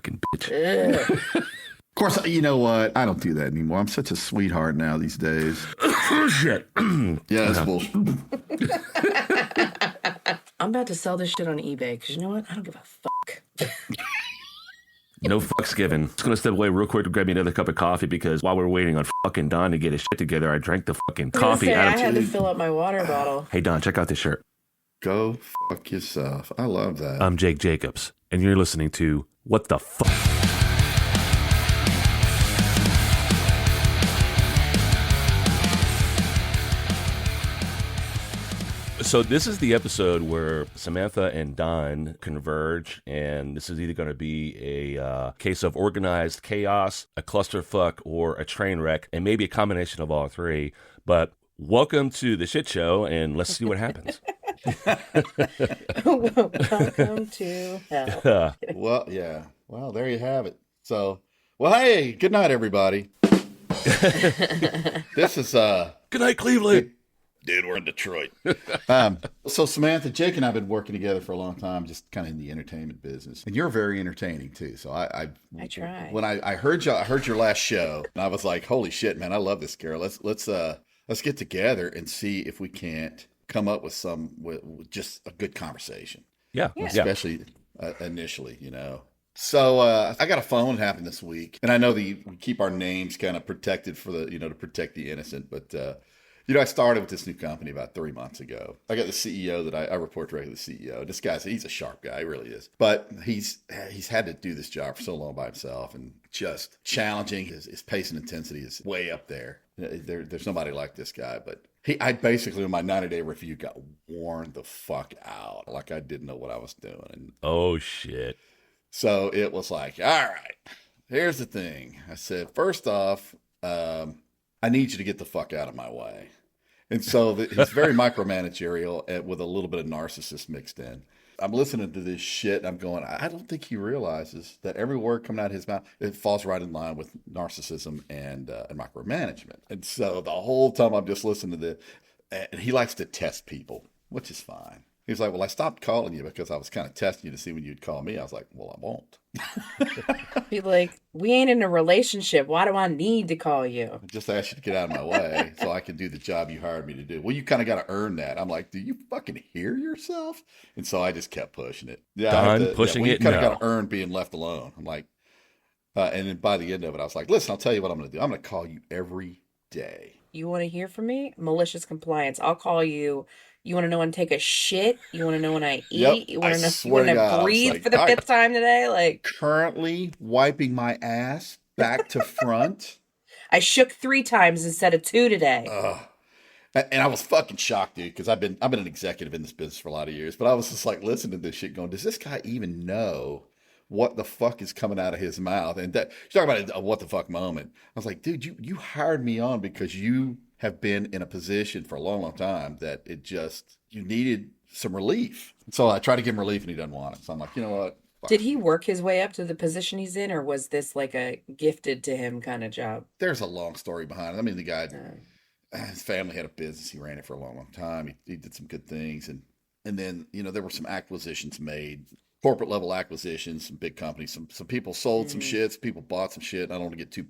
fucking bitch. Of course, you know what? I don't do that anymore. I'm such a sweetheart now these days. Shit. Yeah, that's bullshit. I'm about to sell this shit on eBay because you know what? I don't give a fuck. No fucks given. Just gonna step away real quick to grab me another cup of coffee because while we're waiting on fucking Don to get his shit together, I drank the fucking coffee I out of had to fill up my water bottle. Hey Don, check out this shirt. Go fuck yourself. I love that. I'm Jake Jacobs, and you're listening to What the Fuck. So this is the episode where Samantha and Don converge, and this is either going to be a case of organized chaos, a clusterfuck, or a train wreck, and maybe a combination of all three. But welcome to the shit show, and let's see what happens. Welcome to hell. Well, yeah. Well, there you have it. So, well, hey, good night, everybody. This is Good night, Cleveland. Dude, we're in Detroit. So Samantha, Jake and I have been working together for a long time, just kind of in the entertainment business. And you're very entertaining too. So I try. When I heard your last show, and I was like, holy shit, man, I love this girl. Let's get together and see if we can't come up with with just a good conversation. Yeah. Especially initially, you know. So I got a phone happen this week, and I know that we keep our names kind of protected for to protect the innocent, but I started with this new company about 3 months ago. I got the CEO that I report directly to the CEO. This he's a sharp guy, he really is. But he's had to do this job for so long by himself, and just challenging. His pace and intensity is way up there. There's nobody like this guy, but I basically, in my 90-day review, got worn the fuck out. Like I didn't know what I was doing. And oh, shit. so it was like, all right, here's the thing. I said, first off, I need you to get the fuck out of my way. And so he's very micromanagerial with a little bit of narcissist mixed in. I'm listening to this shit and I'm going, I don't think he realizes that every word coming out of his mouth, it falls right in line with narcissism and micromanagement. And so the whole time I'm just listening to this, and he likes to test people, which is fine. He was like, well, I stopped calling you because I was kind of testing you to see when you'd call me. I was like, well, I won't. Be like, we ain't in a relationship. Why do I need to call you? I just asked you to get out of my way so I can do the job you hired me to do. Well, you kind of got to earn that. I'm like, do you fucking hear yourself? And so I just kept pushing it. Yeah, pushing it. You kind of got to earn being left alone. I'm like, and then by the end of it, I was like, listen, I'll tell you what I'm going to do. I'm going to call you every day. You want to hear from me? Malicious Compliance. I'll call you. You want to know when I take a shit? You want to know when I eat? Yep, You want to breathe for the fifth time today? Like, currently wiping my ass back to front. I shook 3 times instead of 2 today. And I was fucking shocked, dude, because I've been an executive in this business for a lot of years. But I was just like listening to this shit going, does this guy even know what the fuck is coming out of his mouth? And that, you're talking about a what the fuck moment. I was like, dude, you hired me on because you have been in a position for a long, long time that you needed some relief. So I tried to give him relief and he doesn't want it. So I'm like, you know what? Fuck. Did he work his way up to the position he's in, or was this like a gifted to him kind of job? There's a long story behind it. I mean, the guy, his family had a business. He ran it for a long, long time. He did some good things. And then, there were some acquisitions made, corporate level acquisitions, some big companies, some people sold some shit, some people bought some shit. I don't want to get too,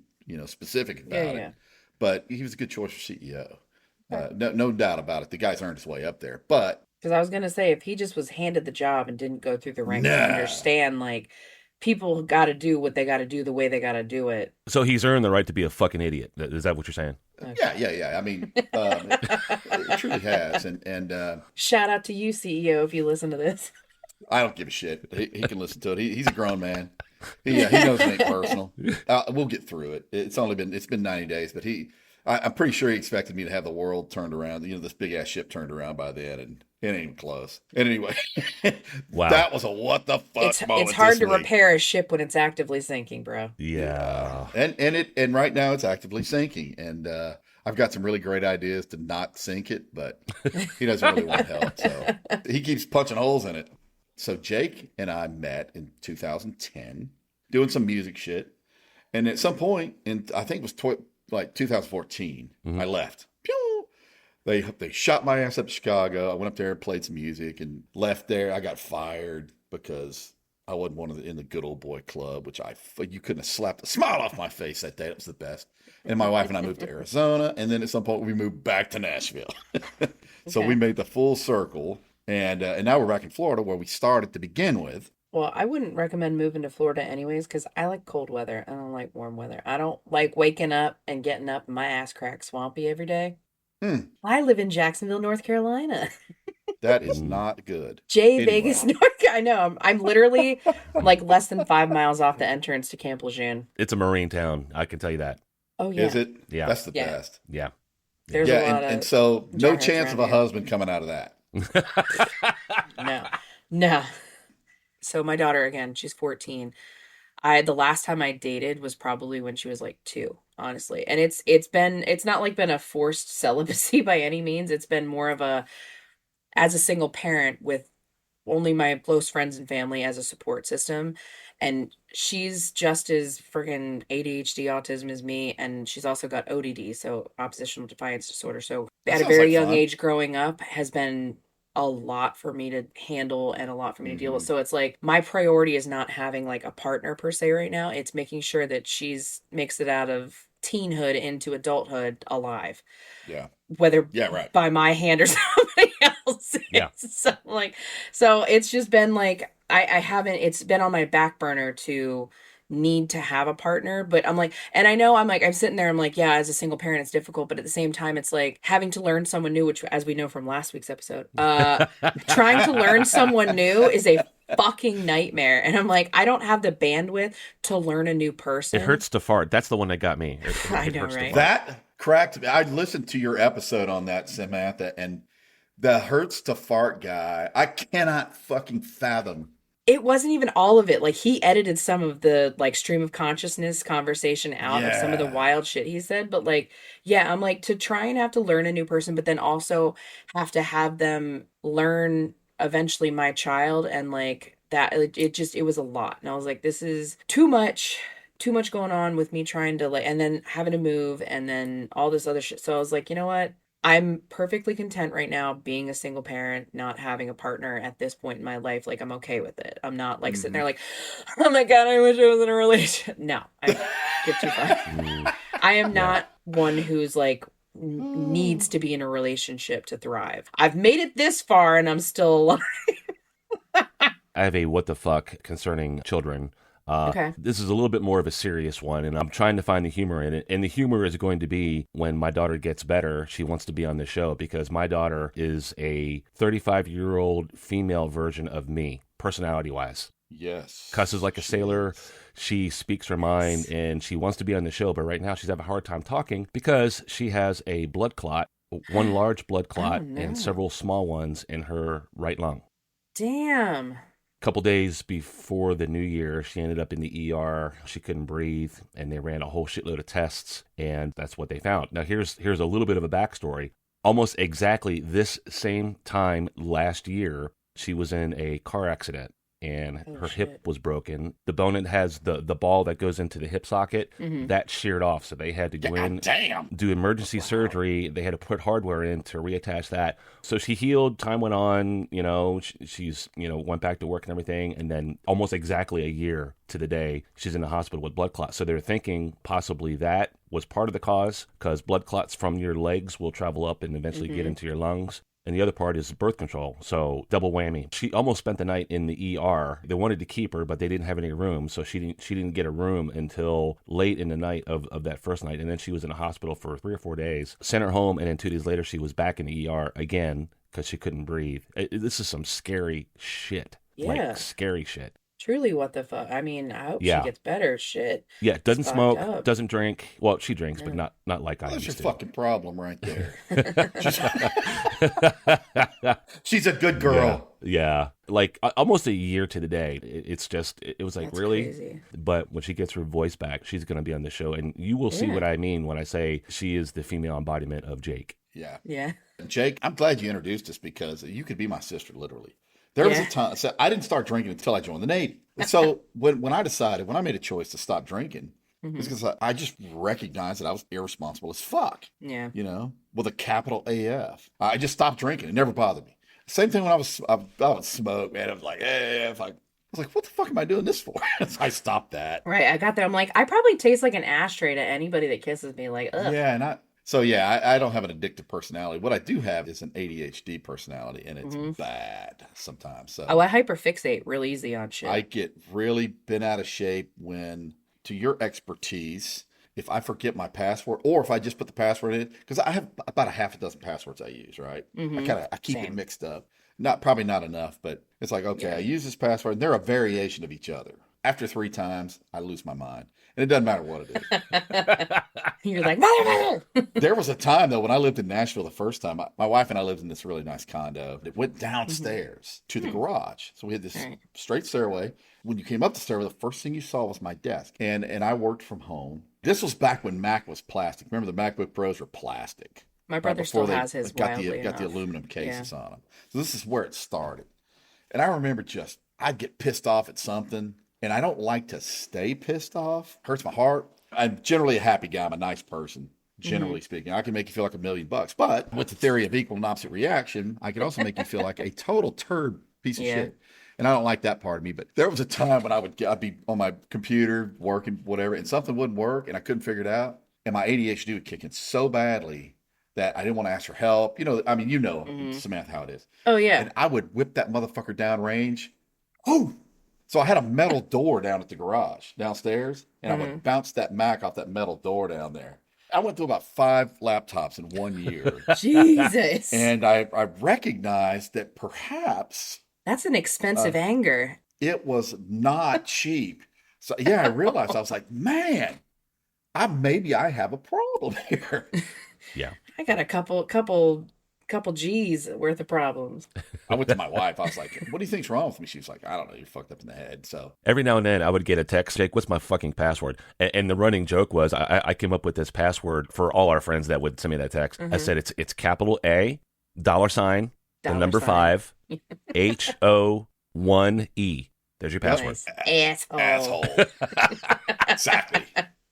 specific about it. But he was a good choice for CEO. No doubt about it. The guy's earned his way up there. But because I was going to say, if he just was handed the job and didn't go through the ranks and understand, like, people got to do what they got to do the way they got to do it. So he's earned the right to be a fucking idiot. Is that what you're saying? Okay. Yeah. I mean, it truly has. And shout out to you, CEO, if you listen to this. I don't give a shit. He can listen to it. He's a grown man. He knows it ain't personal. We'll get through it. It's been 90 days, but I'm pretty sure he expected me to have the world turned around, this big ass ship turned around by then, and it ain't even close. And anyway, wow, that was a what the fuck moment. It's hard to repair a ship when it's actively sinking, bro. Yeah. And right now it's actively sinking, and I've got some really great ideas to not sink it, but he doesn't really want help, so he keeps punching holes in it. So Jake and I met in 2010 doing some music shit. And at some point, I think it was 2014, I left. Pew! They shot my ass up to Chicago. I went up there and played some music and left there. I got fired because I wasn't one of in the good old boy club, which you couldn't have slapped a smile off my face that day. It was the best. And my wife and I moved to Arizona, and then at some point we moved back to Nashville. So we made the full circle, and now we're back in Florida where we started to begin with. Well, I wouldn't recommend moving to Florida anyways, because I like cold weather. I don't like warm weather. I don't like waking up and getting up and my ass crack swampy every day. I live in Jacksonville, North Carolina. That is not good. Vegas, North. I know. I'm literally like less than 5 miles off the entrance to Camp Lejeune. It's a marine town. I can tell you that. Oh yeah. Is it? Yeah. That's the best. Yeah. There's a lot and so no chance of a husband coming out of that. No. So my daughter, again, she's 14. The last time I dated was probably when she was like 2, honestly. And it's not like been a forced celibacy by any means. It's been more of as a single parent with only my close friends and family as a support system. And she's just as friggin' ADHD autism as me. And she's also got ODD, so oppositional defiance disorder. So at a very young age growing up has been a lot for me to handle and a lot for me to deal with. So it's like my priority is not having like a partner per se right now. It's making sure that she's makes it out of teenhood into adulthood alive. Yeah. Whether right. by my hand or somebody else's. Yeah. So it's just been like it's been on my back burner to need to have a partner, but I'm like, and I know I'm sitting there, I'm like, yeah, as a single parent, it's difficult, but at the same time, it's like having to learn someone new, which, as we know from last week's episode, trying to learn someone new is a fucking nightmare. And I'm like, I don't have the bandwidth to learn a new person. It hurts to fart. That's the one that got me. I know, right? That cracked me. I listened to your episode on that, Samantha, and the hurts to fart guy, I cannot fucking fathom. It wasn't even all of it. Like, he edited some of the like stream of consciousness conversation out of some of the wild shit he said. But like, yeah, I'm like, to try and have to learn a new person, but then also have to have them learn eventually my child, and like that, it was a lot. And I was like, this is too much going on with me trying to like, and then having to move and then all this other shit. So I was like, you know what? I'm perfectly content right now being a single parent, not having a partner at this point in my life. Like, I'm okay with it. I'm not like sitting there like, oh my God, I wish I was in a relationship. No, I get too far. I am not one who's like needs to be in a relationship to thrive. I've made it this far and I'm still alive. I have a what the fuck concerning children. Okay. This is a little bit more of a serious one, and I'm trying to find the humor in it. And the humor is going to be when my daughter gets better, she wants to be on the show, because my daughter is a 35-year-old female version of me, personality-wise. Yes. Cusses like a sailor. She speaks her mind, and she wants to be on the show, but right now she's having a hard time talking because she has a blood clot, one large blood clot, and several small ones in her right lung. Damn. Couple days before the new year, she ended up in the ER. She couldn't breathe, and they ran a whole shitload of tests, and that's what they found. Now, here's a little bit of a backstory. Almost exactly this same time last year, she was in a car accident, and her hip was broken. The bone that has the ball that goes into the hip socket, that sheared off, so they had to go in, do emergency surgery. They had to put hardware in to reattach that. So she healed, time went on, she's, went back to work and everything, and then almost exactly a year to the day, she's in the hospital with blood clots. So they're thinking possibly that was part of the cause, because blood clots from your legs will travel up and eventually get into your lungs. And the other part is birth control. So double whammy. She almost spent the night in the ER. They wanted to keep her, but they didn't have any room. So she didn't get a room until late in the night of that first night. And then she was in a hospital for 3 or 4 days. Sent her home, and then 2 days later, she was back in the ER again because she couldn't breathe. This is some scary shit. Yeah. Like, scary shit. Truly, what the fuck? I mean, I hope she gets better. Shit. Yeah, doesn't smoke, doesn't drink. Well, she drinks, but not like I used to. That's your fucking problem right there. She's a good girl. Yeah. Like almost a year to the day. It was like, That's really? crazy. But when she gets her voice back, she's going to be on the show. And you will see what I mean when I say she is the female embodiment of Jake. Yeah. Yeah. Jake, I'm glad you introduced us, because you could be my sister, literally. There was a time, so I didn't start drinking until I joined the Navy. And so when I made a choice to stop drinking, it's because I just recognized that I was irresponsible as fuck. Yeah. With a capital AF. I just stopped drinking. It never bothered me. Same thing when I would smoke, man. I was like, hey, was like, what the fuck am I doing this for? So I stopped that. Right. I got there. I'm like, I probably taste like an ashtray to anybody that kisses me. Like, ugh. Yeah, I don't have an addictive personality. What I do have is an ADHD personality, and it's Hmm. bad sometimes. Oh, So I hyperfixate real easy on I shit. get really bent out of shape when, to your expertise, if I forget my password or if I just put the password in, because I have about a half a dozen passwords I use, right? Hmm. I keep it Same. mixed up. Probably not enough, but it's like, okay, I Yeah. use this password, and they're a variation of each other. After 3 times, I lose my mind. And it doesn't matter what it is. You're like, motherfucker. There was a time though when I lived in Nashville the first time. My wife and I lived in this really nice condo. It went Hmm. downstairs to the garage, so we had All this right. straight stairway. When you came up the stairway, the first thing you saw was my desk, and I worked from home. This was back when Mac was plastic. Remember the MacBook Pros were plastic, My right brother before still they has his, got wildly the enough. aluminum Yeah. cases on them. So this is where it started. And I remember just I'd get pissed off at something, and I don't like to stay pissed off. Hurts my heart. I'm generally a happy guy. I'm a nice person, Hmm. generally speaking. I can make you feel like $1,000,000. But with the theory of equal and opposite reaction, I can also make you feel like a total turd piece of Yeah. shit. And I don't like that part of me. But there was a time when I'd be on my computer working, whatever, and something wouldn't work, and I couldn't figure it out. And my ADHD would kick in so badly that I didn't want to ask for help. Hmm. Samantha, how it is. Oh, yeah. And I would whip that motherfucker down range. Oh, so I had a metal door down at the garage downstairs, and I Hmm. would bounce that Mac off that metal door down there. I went through about 5 laptops in 1 year, Jesus. and I recognized that perhaps That's an uh, expensive anger. it was not cheap. So yeah, I realized I was like, man, I have a problem here. Yeah. I got a couple G's worth of problems. I went to my wife. I was like, "What do you think's wrong with me?" She was like, "I don't know. You're fucked up in the head." So Every now and then I would get a text, Jake, what's my fucking password? And the running joke was I came up with this password for all our friends that would send me that text. I Hmm. said it's capital A, $, the Dollar number sign. 5, HO1E. There's your yep, password. Nice. Asshole. asshole. Exactly.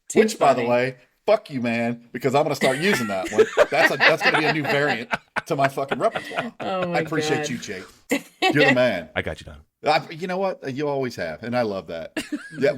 Too Which, by the funny. way, fuck you, man, because I'm going to start using that one. That's going to be a new variant to my fucking repertoire. Oh I my appreciate God. you, Jake. You're the man. I got you done. You know what? You always have, and I love that. Yeah,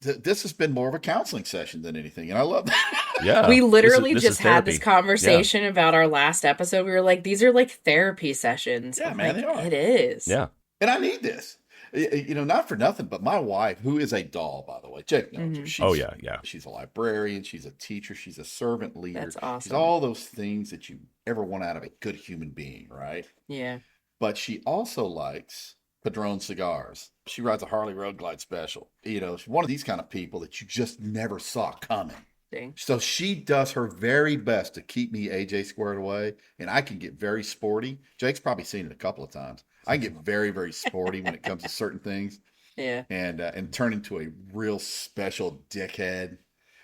this has been more of a counseling session than anything, and I love that. Yeah. We literally This is just had this therapy. Yeah. conversation about our last episode. We were like, these are like therapy sessions. Yeah, I'm man, like, they are. it is. Yeah. And I need this. Not for nothing, but my wife, who is a doll, by the way, Jake knows her. Hmm. Oh, yeah. Yeah. She's a librarian. She's a teacher. She's a servant leader. That's She's awesome. all those things that you ever want out of a good human being, right? Yeah. But she also likes Padron cigars. She rides a Harley Road Glide Special. She's one of these kind of people that you just never saw coming. Dang. So she does her very best to keep me AJ squared away, and I can get very sporty. Jake's probably seen it a couple of times. I get very, very sporty when it comes to certain things, Yeah. and turn into a real special dickhead.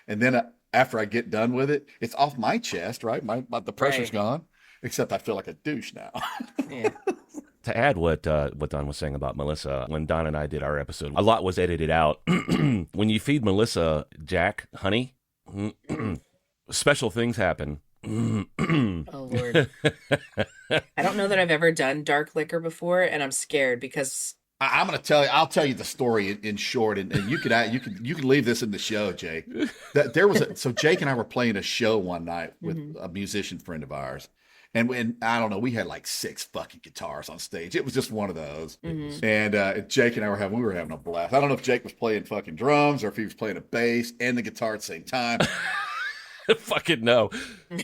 And then after I get done with it, it's off my chest, right? The pressure's Right. gone. Except I feel like a douche now. Yeah. To add what Don was saying about Melissa, when Don and I did our episode, a lot was edited out. When you feed Melissa Jack honey, special things happen. Oh Lord. I don't know that I've ever done dark liquor before, and I'm scared because I'm going to tell you. I'll tell you the story in short, and you can leave this in the show, Jake. So Jake and I were playing a show one night with a musician friend of ours, and I don't know, we had like 6 fucking guitars on stage. It was just one of those, and Jake and I we were having a blast. I don't know if Jake was playing fucking drums or if he was playing a bass and the guitar at the same time. Fucking no.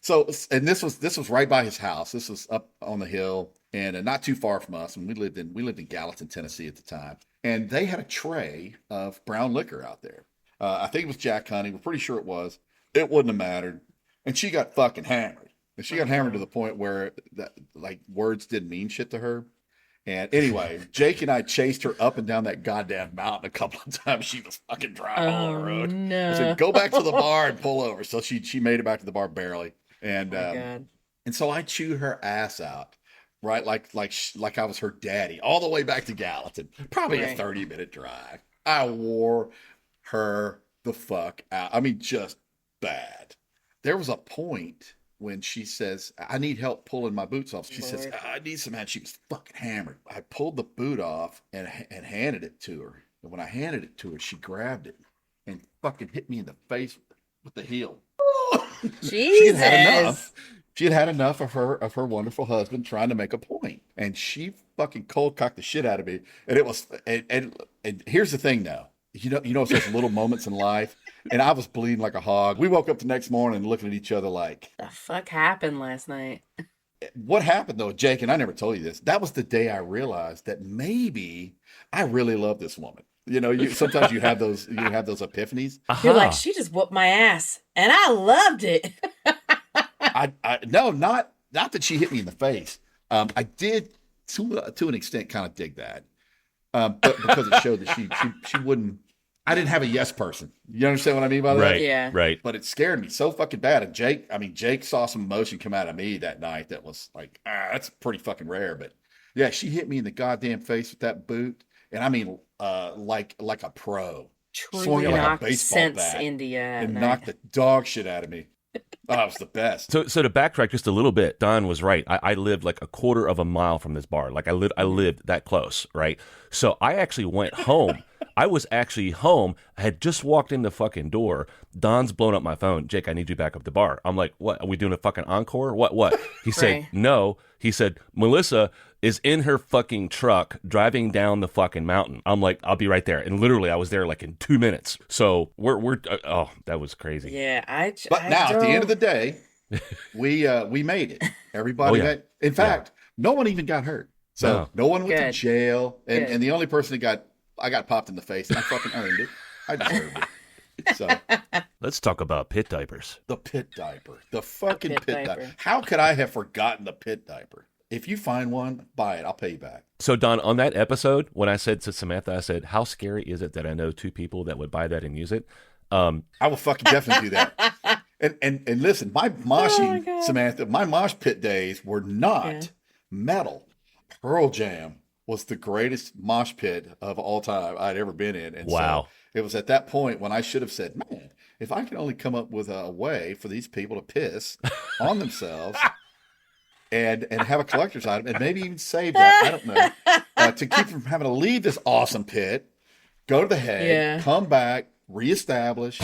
So, and this was right by his house. This was up on the hill and not too far from us. And we lived in Gallatin, Tennessee at the time. And they had a tray of brown liquor out there. I think it was Jack Honey. We're pretty sure it was. It wouldn't have mattered. And she got fucking hammered. And she got hammered to the point where like words didn't mean shit to her. And anyway, Jake and I chased her up and down that goddamn mountain a couple of times. She was fucking driving all over the road. I no. said, "Go back to the bar and pull over." So she made it back to the bar barely, and Oh my God. and so I chewed her ass out, right, like I was her daddy, all the way back to Gallatin, probably a Right. 30-minute drive. I wore her the fuck out. I mean, just bad. There was a point when she says, I need help pulling my boots off. She says, Lord. I need some help. She was fucking hammered. I pulled the boot off and handed it to her. And when I handed it to her, she grabbed it and fucking hit me in the face with the heel. She had had enough. She had had enough of her wonderful husband trying to make a point. And she fucking cold cocked the shit out of me. And it was, and here's the thing now. You know, such little moments in life. And I was bleeding like a hog. We woke up the next morning looking at each other like, The fuck happened last night? what happened though, Jake? And I never told you this. That was the day I realized that maybe I really love this woman. You know, sometimes you have those epiphanies. You're like, she just whooped my ass, and I loved it. No, not that she hit me in the face. I did to an extent kind of dig that, but because it showed that she wouldn't. I didn't have a yes person. You understand what I mean by that? Right. Yeah. Right. But it scared me so fucking bad. And Jake saw some emotion come out of me that night that was like, that's pretty fucking rare. But yeah, she hit me in the goddamn face with that boot. And I mean, like a pro. Truly knocked sense into you and knocked the dog shit out of me. Oh, it was the best. So to backtrack just a little bit, Don was right. I lived like a quarter of a mile from this bar. Like I lived that close, right? So I actually went home. I was actually home. I had just walked in the fucking door. Don's blown up my phone. Jake, I need you back up the bar. I'm like, what? Are we doing a fucking encore? What? He said, Right. no. He said, Melissa is in her fucking truck driving down the fucking mountain. I'm like, I'll be right there. And literally, I was there like in 2 minutes. So we're that was crazy. Yeah, But now at the end of the day, we made it. Everybody made. In fact, no one even got hurt. So no one went to jail. And the only person that I got popped in the face, and I fucking earned it. I deserved it. So Let's talk about pit diapers. the pit diaper, the fucking pit pit diaper. diaper. How could I have forgotten the pit diaper? If you find one, buy it. I'll pay you back. So Don, on that episode, when I said to Samantha, I said, how scary is it that I know 2 people that would buy that and use it? I will fucking definitely do that. And listen, my moshing, God. Samantha, my mosh pit days were not metal. Pearl Jam was the greatest mosh pit of all time I'd ever been in. And Wow. so it was at that point when I should have said, man, if I can only come up with a way for these people to piss on themselves and have a collector's item and maybe even save that, I don't know, to keep them from having to leave this awesome pit, go to the Hague, come back, reestablish,